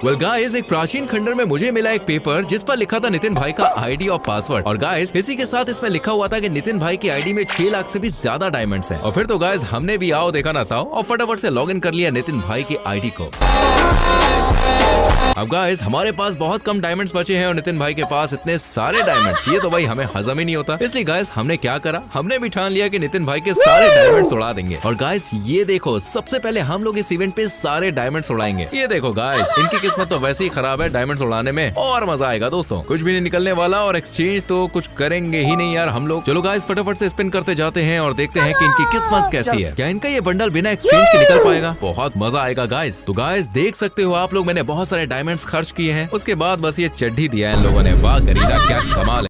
Well guys, एक प्राचीन खंडर में मुझे मिला एक पेपर जिस पर लिखा था नितिन भाई का आईडी और पासवर्ड। और गाइस, इसी के साथ इसमें लिखा हुआ था कि नितिन भाई की आईडी में 6 लाख से भी ज्यादा डायमंड्स हैं। और फिर तो गाइस हमने भी आओ देखा ना था और फटाफट से लॉगिन कर लिया नितिन भाई की आईडी को। अब गाइस हमारे पास बहुत कम डायमंड्स बचे हैं और नितिन भाई के पास इतने सारे डायमंड्स, ये तो भाई हमें हजम ही नहीं होता। इसलिए गाइस हमने क्या करा, हमने भी ठान लिया कि नितिन भाई के सारे डायमंड्स उड़ा देंगे। और गाइस ये देखो, सबसे पहले हम लोग इस इवेंट पे सारे डायमंड्स उड़ाएंगे। ये देखो गाइस, इनकी किस्मत तो वैसे ही खराब है डायमंड्स उड़ाने में, और मजा आएगा दोस्तों। कुछ भी नहीं निकलने वाला और एक्सचेंज तो कुछ करेंगे ही नहीं यार हम लोग। चलो गाइस फटाफट से स्पिन करते जाते हैं और देखते हैं कि इनकी किस्मत कैसी है। क्या इनका ये बंडल बिना एक्सचेंज के निकल पाएगा? बहुत मजा आएगा गाइस। तो गाइस देख सकते हो आप लोग, मैंने बहुत सारे डायमंड्स खर्च किए हैं। उसके बाद बस ये चड्ढी दिया है इन लोगों ने। वाह करीना, क्या कमाल है।